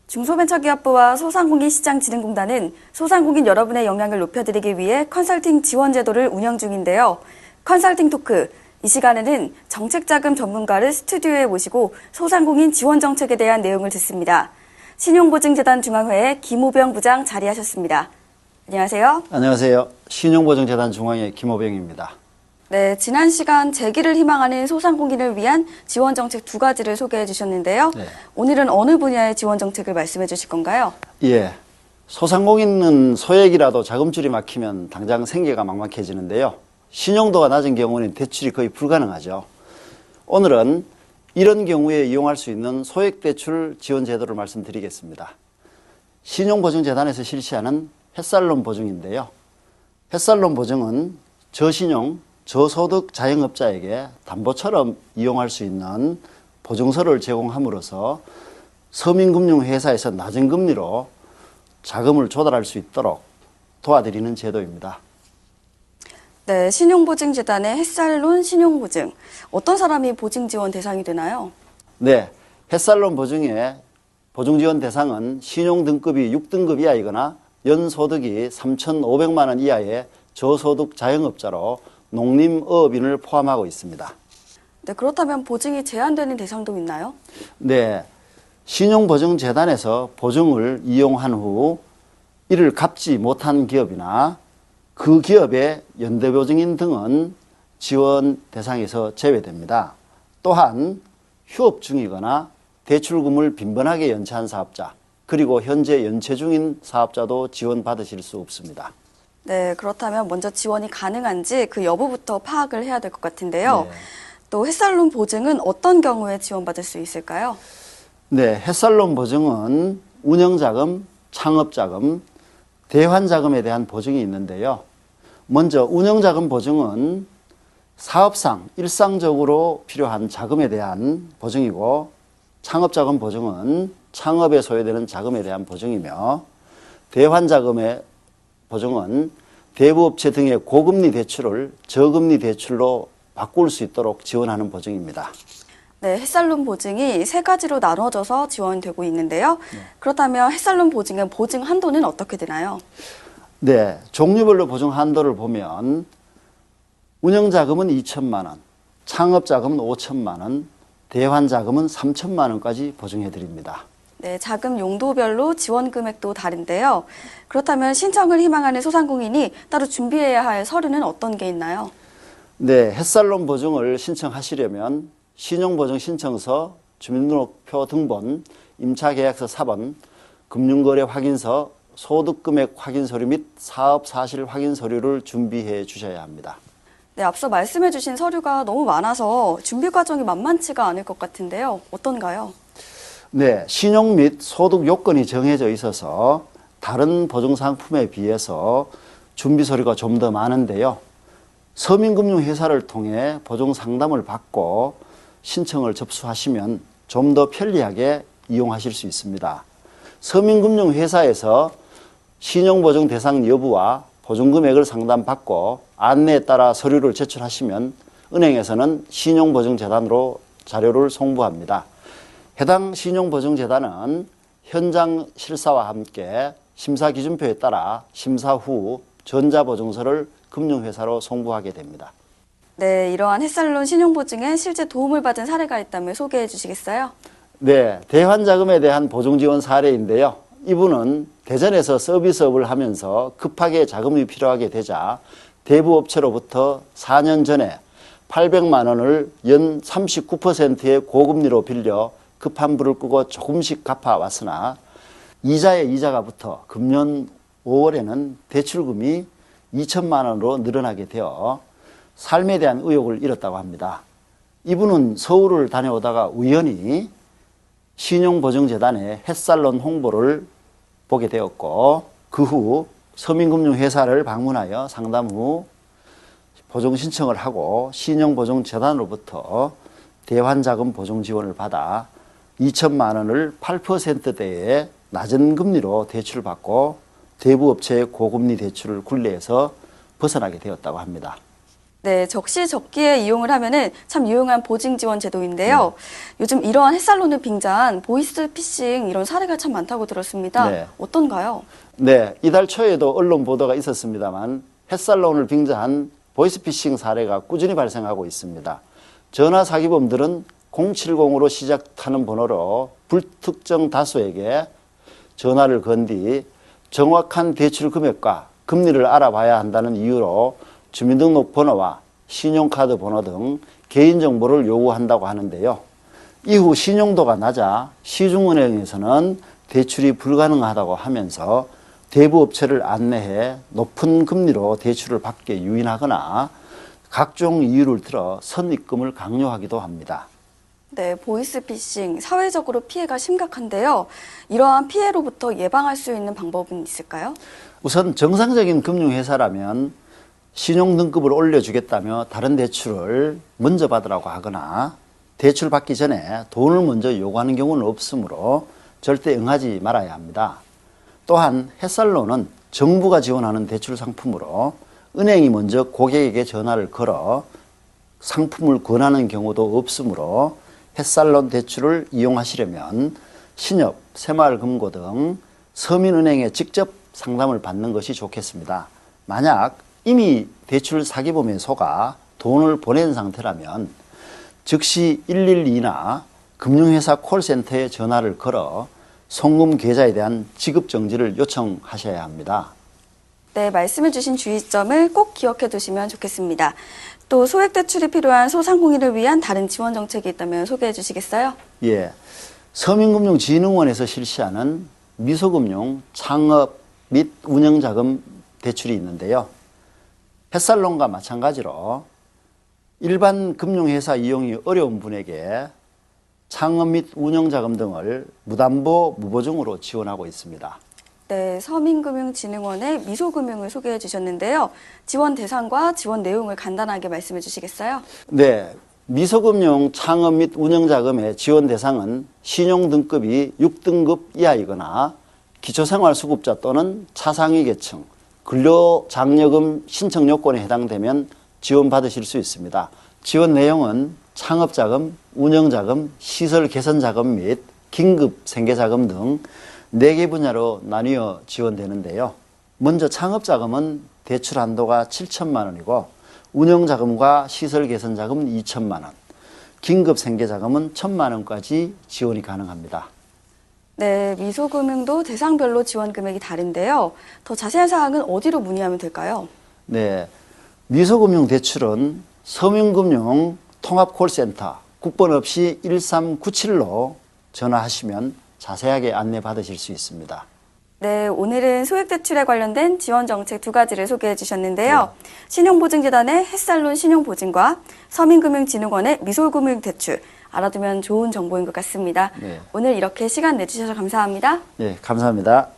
중소벤처기업부와 소상공인시장진흥공단은 소상공인 여러분의 역량을 높여드리기 위해 컨설팅 지원 제도를 운영 중인데요. 컨설팅 토크, 이 시간에는 정책자금 전문가를 스튜디오에 모시고 소상공인 지원 정책에 대한 내용을 듣습니다. 신용보증재단 중앙회의 김호병 부장 자리하셨습니다. 안녕하세요. 안녕하세요. 신용보증재단 중앙회 김호병입니다. 네, 지난 시간 재기를 희망하는 소상공인을 위한 지원 정책 두 가지를 소개해 주셨는데요. 네. 오늘은 어느 분야의 지원 정책을 말씀해 주실 건가요? 예. 소상공인은 소액이라도 자금줄이 막히면 당장 생계가 막막해지는데요. 신용도가 낮은 경우는 대출이 거의 불가능하죠. 오늘은 이런 경우에 이용할 수 있는 소액대출 지원 제도를 말씀드리겠습니다. 신용보증재단에서 실시하는 햇살론 보증인데요. 햇살론 보증은 저신용, 저소득 자영업자에게 담보처럼 이용할 수 있는 보증서를 제공함으로써 서민금융회사에서 낮은 금리로 자금을 조달할 수 있도록 도와드리는 제도입니다. 네, 신용보증재단의 햇살론 신용보증. 어떤 사람이 보증지원 대상이 되나요? 네, 햇살론 보증의 보증지원 대상은 신용등급이 6등급 이하이거나 연소득이 3,500만 원 이하의 저소득 자영업자로 농림어업인을 포함하고 있습니다. 네, 그렇다면 보증이 제한되는 대상도 있나요? 네, 신용보증재단에서 보증을 이용한 후 이를 갚지 못한 기업이나 그 기업의 연대보증인 등은 지원 대상에서 제외됩니다. 또한 휴업 중이거나 대출금을 빈번하게 연체한 사업자, 그리고 현재 연체 중인 사업자도 지원받으실 수 없습니다. 네, 그렇다면 먼저 지원이 가능한지 그 여부부터 파악을 해야 될 것 같은데요. 네. 또 햇살론 보증은 어떤 경우에 지원받을 수 있을까요? 네, 햇살론 보증은 운영자금, 창업자금, 대환자금에 대한 보증이 있는데요. 먼저 운영자금 보증은 사업상 일상적으로 필요한 자금에 대한 보증이고, 창업자금 보증은 창업에 소요되는 자금에 대한 보증이며, 대환자금의 보증은 대부업체 등의 고금리 대출을 저금리 대출로 바꿀 수 있도록 지원하는 보증입니다. 네, 햇살론 보증이 세 가지로 나눠져서 지원되고 있는데요. 그렇다면 햇살론 보증의 보증 한도는 어떻게 되나요? 네, 종류별로 보증 한도를 보면 운영자금은 2천만 원, 창업자금은 5천만 원, 대환자금은 3천만 원까지 보증해 드립니다. 네, 자금 용도별로 지원 금액도 다른데요. 그렇다면 신청을 희망하는 소상공인이 따로 준비해야 할 서류는 어떤 게 있나요? 네, 햇살론 보증을 신청하시려면 신용보증 신청서, 주민등록표 등본, 임차계약서 사본, 금융거래 확인서, 소득금액 확인 서류 및 사업 사실 확인 서류를 준비해 주셔야 합니다. 네, 앞서 말씀해 주신 서류가 너무 많아서 준비 과정이 만만치가 않을 것 같은데요. 어떤가요? 네, 신용 및 소득 요건이 정해져 있어서 다른 보증 상품에 비해서 준비 서류가 좀 더 많은데요. 서민금융회사를 통해 보증 상담을 받고 신청을 접수하시면 좀 더 편리하게 이용하실 수 있습니다. 서민금융회사에서 신용보증 대상 여부와 보증금액을 상담받고 안내에 따라 서류를 제출하시면 은행에서는 신용보증재단으로 자료를 송부합니다. 해당 신용보증재단은 현장 실사와 함께 심사기준표에 따라 심사 후 전자보증서를 금융회사로 송부하게 됩니다. 네, 이러한 햇살론 신용보증에 실제 도움을 받은 사례가 있다면 소개해 주시겠어요? 네, 대환자금에 대한 보증지원 사례인데요. 이분은 대전에서 서비스업을 하면서 급하게 자금이 필요하게 되자 대부업체로부터 4년 전에 800만 원을 연 39%의 고금리로 빌려 급한 불을 끄고 조금씩 갚아왔으나 이자에 이자가 붙어 금년 5월에는 대출금이 2천만 원으로 늘어나게 되어 삶에 대한 의욕을 잃었다고 합니다. 이분은 서울을 다녀오다가 우연히 신용보증재단의 햇살론 홍보를 보게 되었고, 그 후 서민금융회사를 방문하여 상담 후 보증 신청을 하고 신용보증재단으로부터 대환자금 보증 지원을 받아 2천만 원을 8%대의 낮은 금리로 대출받고 대부업체의 고금리 대출을 굴레에서 벗어나게 되었다고 합니다. 네, 적시적기에 이용을 하면은 참 유용한 보증 지원 제도인데요. 요즘 이러한 햇살론을 빙자한 보이스피싱 이런 사례가 참 많다고 들었습니다. 네. 어떤가요? 네, 이달 초에도 언론 보도가 있었습니다만 햇살론을 빙자한 보이스피싱 사례가 꾸준히 발생하고 있습니다. 전화 사기범들은 070으로 시작하는 번호로 불특정 다수에게 전화를 건 뒤 정확한 대출 금액과 금리를 알아봐야 한다는 이유로 주민등록번호와 신용카드 번호 등 개인정보를 요구한다고 하는데요. 이후 신용도가 낮아 시중은행에서는 대출이 불가능하다고 하면서 대부업체를 안내해 높은 금리로 대출을 받게 유인하거나 각종 이유를 들어 선입금을 강요하기도 합니다. 네, 보이스피싱 사회적으로 피해가 심각한데요. 이러한 피해로부터 예방할 수 있는 방법은 있을까요? 우선 정상적인 금융회사라면 신용등급을 올려주겠다며 다른 대출을 먼저 받으라고 하거나 대출 받기 전에 돈을 먼저 요구하는 경우는 없으므로 절대 응하지 말아야 합니다. 또한 햇살론은 정부가 지원하는 대출 상품으로 은행이 먼저 고객에게 전화를 걸어 상품을 권하는 경우도 없으므로 햇살론 대출을 이용하시려면 신협, 새마을금고 등 서민은행에 직접 상담을 받는 것이 좋겠습니다. 만약 이미 대출 사기범에 속아 돈을 보낸 상태라면 즉시 112나 금융회사 콜센터에 전화를 걸어 송금 계좌에 대한 지급 정지를 요청하셔야 합니다. 네, 말씀해 주신 주의점을 꼭 기억해 두시면 좋겠습니다. 또 소액 대출이 필요한 소상공인을 위한 다른 지원 정책이 있다면 소개해 주시겠어요? 예, 서민금융진흥원에서 실시하는 미소금융 창업 및 운영자금 대출이 있는데요. 햇살론과 마찬가지로 일반 금융회사 이용이 어려운 분에게 창업 및 운영자금 등을 무담보 무보증으로 지원하고 있습니다. 네, 서민금융진흥원의 미소금융을 소개해 주셨는데요. 지원 대상과 지원 내용을 간단하게 말씀해 주시겠어요? 네, 미소금융 창업 및 운영자금의 지원 대상은 신용등급이 6등급 이하이거나 기초생활수급자 또는 차상위 계층, 근로장려금 신청 요건에 해당되면 지원받으실 수 있습니다. 지원 내용은 창업자금, 운영자금, 시설개선자금 및 긴급생계자금 등 4개 분야로 나뉘어 지원되는데요. 먼저 창업자금은 대출 한도가 7천만 원이고 운영자금과 시설개선자금 2천만 원, 긴급생계자금은 1천만 원까지 지원이 가능합니다. 네, 미소금융도 대상별로 지원 금액이 다른데요. 더 자세한 사항은 어디로 문의하면 될까요? 네, 미소금융 대출은 서민금융 통합콜센터 국번 없이 1397로 전화하시면 자세하게 안내받으실 수 있습니다. 네, 오늘은 소액대출에 관련된 지원 정책 2가지를 소개해 주셨는데요. 신용보증재단의 햇살론 신용보증과 서민금융진흥원의 미소금융대출 알아두면 좋은 정보인 것 같습니다. 네. 오늘 이렇게 시간 내주셔서 감사합니다. 네, 감사합니다.